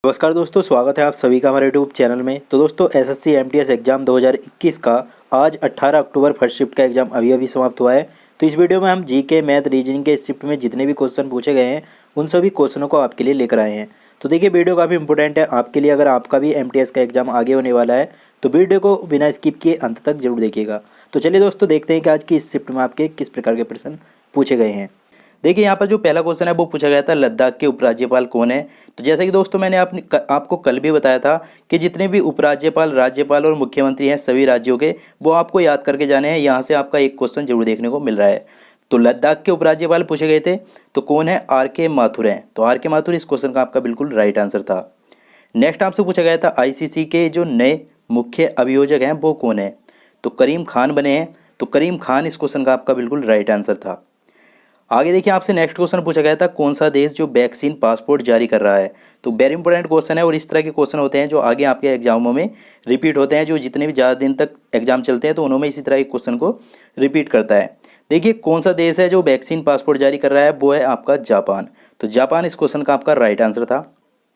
नमस्कार दोस्तों, स्वागत है आप सभी का हमारे यूट्यूब चैनल में। तो दोस्तों एसएससी एमटीएस एग्ज़ाम 2021 का आज 18 अक्टूबर फर्स्ट शिफ्ट का एग्ज़ाम अभी समाप्त हुआ है। तो इस वीडियो में हम जीके, मैथ, रीजनिंग के शिफ्ट में जितने भी क्वेश्चन पूछे गए हैं उन सभी क्वेश्चनों को आपके लिए लेकर आए हैं। तो देखिए वीडियो काफ़ी इंपॉर्टेंट है आपके लिए। अगर आपका भी एमटीएस का एग्ज़ाम आगे होने वाला है तो वीडियो को बिना स्किप किए अंत तक जरूर देखिएगा। तो चलिए दोस्तों देखते हैं कि आज की इस शिफ्ट में आपके किस प्रकार के प्रश्न पूछे गए हैं। देखिए यहाँ पर जो पहला क्वेश्चन है वो पूछा गया था, लद्दाख के उपराज्यपाल कौन है। तो जैसा कि दोस्तों मैंने आपको कल भी बताया था कि जितने भी उपराज्यपाल, राज्यपाल और मुख्यमंत्री हैं सभी राज्यों के, वो आपको याद करके जाने हैं। यहाँ से आपका एक क्वेश्चन जरूर देखने को मिल रहा है। तो लद्दाख के उपराज्यपाल पूछे गए थे, तो कौन है? आर.के. माथुर हैं। तो आर.के. माथुर इस क्वेश्चन का आपका बिल्कुल राइट आंसर था। नेक्स्ट आपसे पूछा गया था, आईसीसी के जो नए मुख्य अभियोजक हैं वो कौन है। तो करीम खान बने हैं। तो करीम खान इस क्वेश्चन का आपका बिल्कुल राइट आंसर था। आगे देखिए आपसे नेक्स्ट क्वेश्चन पूछा गया था, कौन सा देश जो वैक्सीन पासपोर्ट जारी कर रहा है। तो वेरी इंपॉर्टेंट क्वेश्चन है और इस तरह के क्वेश्चन होते हैं जो आगे आपके एग्जामों में रिपीट होते हैं। जो जितने भी ज़्यादा दिन तक एग्जाम चलते हैं तो उन्होंने इसी तरह के क्वेश्चन को रिपीट करता है। देखिए कौन सा देश है जो वैक्सीन पासपोर्ट जारी कर रहा है, वो है आपका जापान। तो जापान इस क्वेश्चन का आपका राइट आंसर था।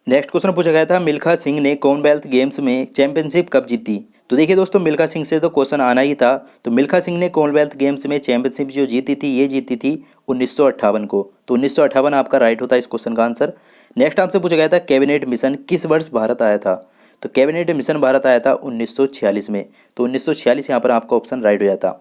नेक्स्ट क्वेश्चन पूछा गया था, मिल्खा सिंह ने कॉमनवेल्थ गेम्स में चैंपियनशिप कब जीती। तो देखिए दोस्तों मिल्खा सिंह से तो क्वेश्चन आना ही था। तो मिल्खा सिंह ने कॉमनवेल्थ गेम्स में चैंपियनशिप जो जीती थी, ये जीती थी 1958 को। तो 1958 आपका राइट होता है इस क्वेश्चन का आंसर। नेक्स्ट आपसे पूछा गया था, कैबिनेट मिशन किस वर्ष भारत आया था। तो कैबिनेट मिशन भारत आया था 1946 में। तो 1946 यहाँ पर आपका ऑप्शन राइट हो जाता।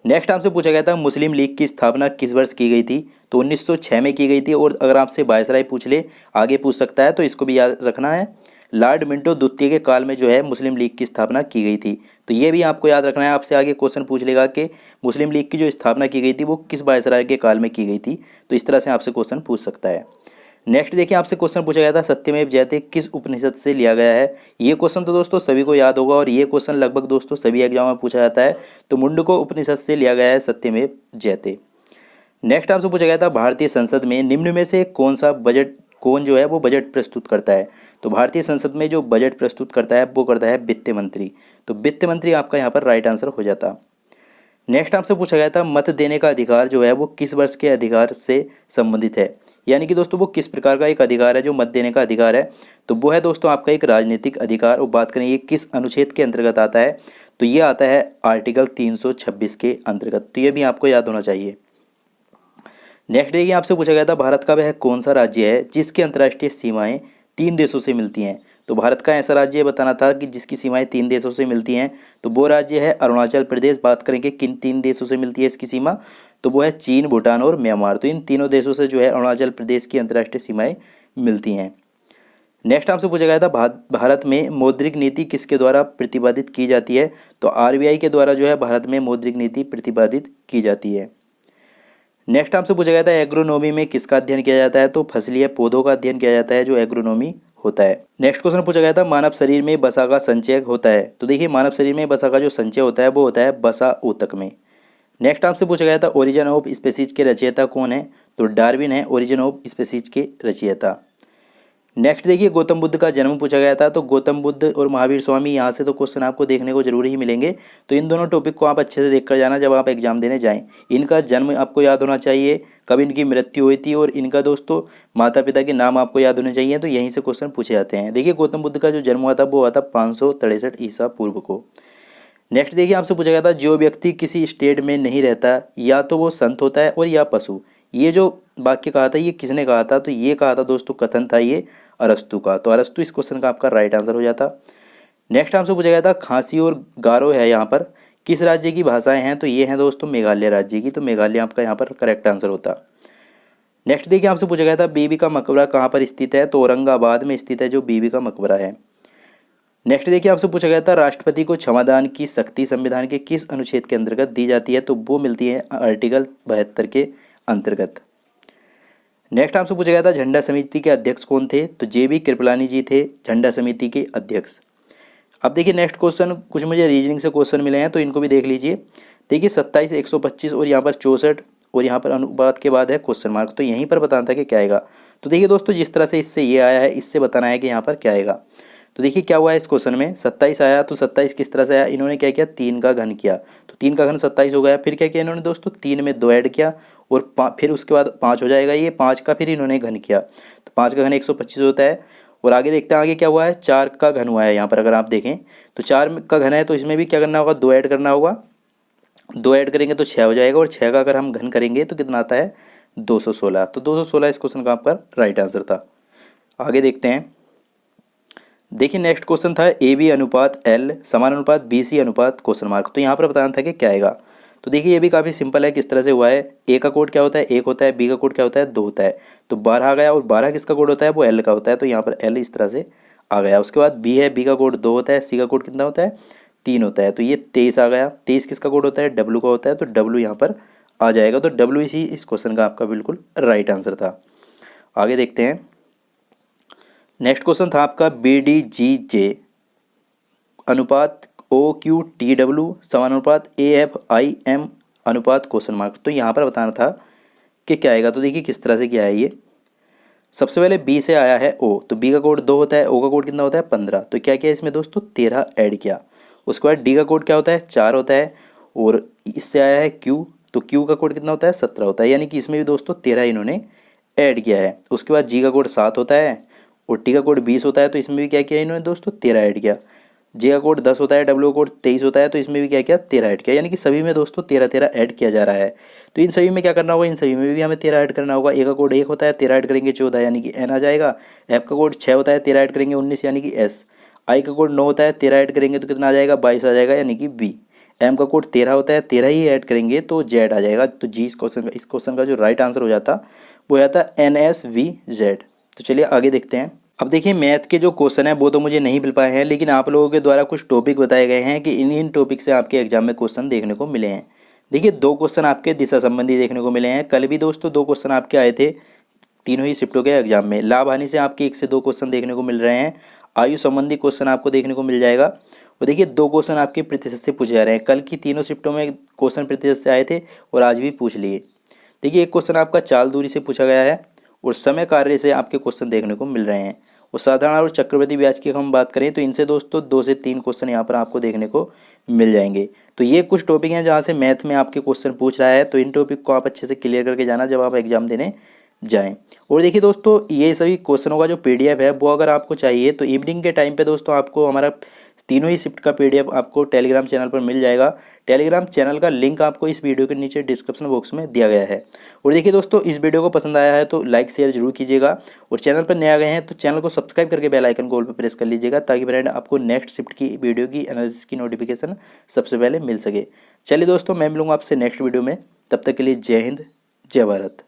नेक्स्ट आपसे पूछा गया था, मुस्लिम लीग की स्थापना किस वर्ष की गई थी। तो 1906 में की गई थी। और अगर आपसे वायसराय पूछ ले, आगे पूछ सकता है, तो इसको भी याद रखना है। लॉर्ड मिंटो द्वितीय के काल में जो है मुस्लिम लीग की स्थापना की गई थी। तो ये भी आपको याद रखना है। आपसे आगे क्वेश्चन पूछ लेगा कि मुस्लिम लीग की जो स्थापना की गई थी वो किस वायसराय के काल में की गई थी। तो इस तरह से आपसे क्वेश्चन पूछ सकता है। नेक्स्ट देखिए आपसे क्वेश्चन पूछा गया था, सत्यमेव जयते किस उपनिषद से लिया गया है। ये क्वेश्चन तो दोस्तों सभी को याद होगा और ये क्वेश्चन लगभग दोस्तों सभी एग्जाम में पूछा जाता है। तो मुंडको उपनिषद से लिया गया है सत्यमेव जयते। नेक्स्ट आपसे पूछा गया था, भारतीय संसद में निम्न में से कौन जो है वो बजट प्रस्तुत करता है। तो भारतीय संसद में जो बजट प्रस्तुत करता है वो करता है वित्त मंत्री। तो वित्त मंत्री आपका यहाँ पर राइट आंसर हो जाता। नेक्स्ट आपसे पूछा गया था, मत देने का अधिकार जो है वो किस वर्ष के अधिकार से संबंधित है। यानी कि दोस्तों वो किस प्रकार का एक अधिकार है जो मत देने का अधिकार है। तो वो है दोस्तों आपका एक राजनीतिक अधिकार। और बात करें ये किस अनुच्छेद के अंतर्गत आता है, तो ये आता है आर्टिकल 326 के अंतर्गत। तो ये भी आपको याद होना चाहिए। नेक्स्ट देखिए आपसे पूछा गया था, भारत का वह कौन सा राज्य है जिसकी अंतर्राष्ट्रीय सीमाएं 3 देशों से मिलती हैं। तो भारत का ऐसा राज्य बताना था कि जिसकी सीमाएं 3 देशों से मिलती हैं। तो वो राज्य है अरुणाचल प्रदेश। बात करेंगे किन 3 देशों से मिलती है इसकी सीमा, तो वो है चीन, भूटान और म्यांमार। तो इन तीनों देशों से जो है अरुणाचल प्रदेश की अंतर्राष्ट्रीय सीमाएं मिलती हैं। नेक्स्ट आपसे पूछा गया था, भारत में मौद्रिक नीति किसके द्वारा प्रतिपादित की जाती है। तो आरबीआई के द्वारा जो है भारत में मौद्रिक नीति प्रतिपादित की जाती है। नेक्स्ट आपसे पूछा गया था, एग्रोनॉमी में किसका अध्ययन किया जाता है। तो फसलीय पौधों का अध्ययन किया जाता है जो एग्रोनॉमी होता है। नेक्स्ट क्वेश्चन पूछा गया था, मानव शरीर में वसा का संचय होता है। तो देखिए मानव शरीर में वसा का जो संचय होता है वो होता है वसा ऊतक में। नेक्स्ट आपसे पूछा गया था, ओरिजिन ऑफ स्पीसीज के रचयिता कौन है। तो डार्विन है ओरिजिन ऑफ स्पीसीज के रचयिता। नेक्स्ट देखिए गौतम बुद्ध का जन्म पूछा गया था। तो गौतम बुद्ध और महावीर स्वामी, यहाँ से तो क्वेश्चन आपको देखने को जरूर ही मिलेंगे। तो इन दोनों टॉपिक को आप अच्छे से देख कर जाना जब आप एग्जाम देने जाएं। इनका जन्म आपको याद होना चाहिए, कब इनकी मृत्यु हुई थी, और इनका दोस्तों माता पिता के नाम आपको याद होने चाहिए। तो यहीं से क्वेश्चन पूछे जाते हैं। देखिए गौतम बुद्ध का जो जन्म हुआ था वो हुआ था 563 ईसा पूर्व को। नेक्स्ट देखिए आपसे पूछा गया था, जो व्यक्ति किसी स्टेट में नहीं रहता या तो वो संत होता है और या पशु। ये जो वाक्य कहा था ये किसने कहा था। तो ये कहा था दोस्तों, कथन था ये अरस्तु का। तो अरस्तु इस क्वेश्चन का आपका राइट आंसर हो जाता। नेक्स्ट आपसे पूछा गया था, खांसी और गारो है यहाँ पर किस राज्य की भाषाएं हैं। तो ये हैं दोस्तों मेघालय राज्य की। तो मेघालय आपका यहाँ पर करेक्ट आंसर होता। नेक्स्ट देखिए आपसे पूछा गया था, बीबी का मकबरा कहाँ पर स्थित है। तो औरंगाबाद में स्थित है जो बीबी का मकबरा है। नेक्स्ट देखिए आपसे पूछा गया था, राष्ट्रपति को क्षमादान की शक्ति संविधान के किस अनुच्छेद के अंतर्गत दी जाती है। तो वो मिलती है आर्टिकल 72 के अंतर्गत। नेक्स्ट आपसे पूछा गया था, झंडा समिति के अध्यक्ष कौन थे। तो जेबी कृपलानी जी थे झंडा समिति के अध्यक्ष। अब देखिए नेक्स्ट क्वेश्चन, कुछ मुझे रीजनिंग से क्वेश्चन मिले हैं तो इनको भी देख लीजिए। देखिए 27, 125 और यहाँ पर 64 और यहाँ पर अनुपात के बाद है क्वेश्चन मार्क। तो यहीं पर बताना था कि क्या आएगा। तो देखिए दोस्तों जिस तरह से इससे ये आया है इससे बताना है कि यहाँ पर क्या आएगा। तो देखिए क्या हुआ है इस क्वेश्चन में, 27 आया। तो 27 किस तरह से आया, इन्होंने क्या किया, 3 का घन किया। तो 3 का घन 27 हो गया। फिर क्या किया इन्होंने दोस्तों, 3 में 2 ऐड किया और फिर उसके बाद 5 हो जाएगा। ये 5 का फिर इन्होंने घन किया। तो 5 का घन 125 होता है। और आगे देखते हैं आगे क्या हुआ है, 4 का घन हुआ है यहाँ पर। अगर आप देखें तो 4 का घन है, तो इसमें भी क्या करना होगा, 2 ऐड करना होगा। 2 ऐड करेंगे तो 6 हो जाएगा, और 6 का अगर हम घन करेंगे तो कितना आता है, 216। तो 216 इस क्वेश्चन का आपका राइट आंसर था। आगे देखते हैं, देखिए नेक्स्ट क्वेश्चन था ए बी अनुपात एल समानुपात बी सी अनुपात क्वेश्चन मार्क। तो यहाँ पर बताना था कि क्या आएगा। तो देखिए ये भी काफ़ी सिंपल है, किस तरह से हुआ है। ए का कोड क्या होता है, 1 होता है। बी का कोड क्या होता है, 2 होता है। तो 12 आ गया, और 12 किसका कोड होता है, वो एल का होता है। तो यहाँ पर एल इस तरह से आ गया। उसके बाद बी है, बी का कोड 2 होता है। सी का कोड कितना होता है, 3 होता है। तो ये 23 आ गया। 23 किसका कोड होता है, डब्लू का होता है। तो डब्लू यहाँ पर आ जाएगा। तो डब्लू इसी इस क्वेश्चन का आपका बिल्कुल राइट आंसर था। आगे देखते हैं, नेक्स्ट क्वेश्चन था आपका बी डी जी जे अनुपात ओ क्यू टी डब्ल्यू समानुपात ए एफ आई एम अनुपात क्वेश्चन मार्क। तो यहाँ पर बताना था कि क्या आएगा। तो देखिए किस तरह से क्या है ये। सबसे पहले बी से आया है ओ, तो बी का कोड 2 होता है। ओ का कोड कितना होता है, 15। तो क्या किया इसमें दोस्तों, 13 ऐड किया। उसके बाद डी का कोड क्या होता है, 4 होता है। और इससे आया है क्यू, तो क्यू का कोड कितना होता है, 17 होता है। यानी कि इसमें भी दोस्तों 13 इन्होंने ऐड किया है। उसके बाद जी का कोड 7 होता है, और टी का कोड 20 होता है। तो इसमें भी क्या किया इन्होंने दोस्तों, 13 ऐड किया। जे का कोड 10 होता है, डब्ल्यू का कोड 23 होता है। तो इसमें भी क्या किया, 13 ऐड किया। यानी कि सभी में दोस्तों 13 13 ऐड किया जा रहा है। तो इन सभी में क्या करना होगा, इन सभी में भी हमें 13 ऐड करना होगा। ए का कोड 1 होता है, 13 ऐड करेंगे 14 यानी कि एन आ जाएगा। एफ का कोड 6 होता है, 13 ऐड करेंगे 19 यानी कि एस। आई का कोड 9 होता है, 13 ऐड करेंगे तो कितना आ जाएगा, 22 आ जाएगा यानी कि बी। एम का कोड 13 होता है, 13 ही ऐड करेंगे तो जेड आ जाएगा। तो जी इस क्वेश्चन का जो राइट आंसर हो जाता वो हो जाता NSVZ। तो चलिए आगे देखते हैं। अब देखिए मैथ के जो क्वेश्चन है वो तो मुझे नहीं मिल पाए हैं, लेकिन आप लोगों के द्वारा कुछ टॉपिक बताए गए हैं कि इन टॉपिक से आपके एग्जाम में क्वेश्चन देखने को मिले हैं। देखिए 2 क्वेश्चन आपके दिशा संबंधी देखने को मिले हैं। कल भी दोस्तों 2 क्वेश्चन आपके आए थे तीनों ही शिफ्टों के एग्जाम में। लाभ हानि से आपके 1 से 2 क्वेश्चन देखने को मिल रहे हैं। आयु संबंधी क्वेश्चन आपको देखने को मिल जाएगा। और देखिए 2 क्वेश्चन आपके प्रतिशत से पूछे जा रहे हैं। कल की तीनों शिफ्टों में क्वेश्चन प्रतिशत से आए थे और आज भी पूछ लिए। देखिए एक क्वेश्चन आपका चाल दूरी से पूछा गया है, और समय कार्य से आपके क्वेश्चन देखने को मिल रहे हैं। और साधारण और चक्रवृद्धि ब्याज की हम बात करें तो इनसे दोस्तों 2 से 3 क्वेश्चन यहाँ पर आपको देखने को मिल जाएंगे। तो ये कुछ टॉपिक हैं जहाँ से मैथ में आपके क्वेश्चन पूछ रहा है। तो इन टॉपिक को आप अच्छे से क्लियर करके जाना जब आप एग्जाम देने जाएं। और देखिए दोस्तों ये सभी क्वेश्चनों का जो PDF है वो अगर आपको चाहिए तो इवनिंग के टाइम पे दोस्तों आपको हमारा तीनों ही शिफ्ट का PDF आपको टेलीग्राम चैनल पर मिल जाएगा। टेलीग्राम चैनल का लिंक आपको इस वीडियो के नीचे डिस्क्रिप्शन बॉक्स में दिया गया है। और देखिए दोस्तों इस वीडियो को पसंद आया है तो लाइक शेयर जरूर कीजिएगा, और चैनल पर नए आ गए हैं तो चैनल को सब्सक्राइब करके बेल आइकन को ऑल पर प्रेस कर लीजिएगा, ताकि फ्रेंड आपको नेक्स्ट शिफ्ट की वीडियो की एनालिसिस की नोटिफिकेशन सबसे पहले मिल सके। चलिए दोस्तों मैं मिलूंगा आपसे नेक्स्ट वीडियो में, तब तक के लिए जय हिंद जय भारत।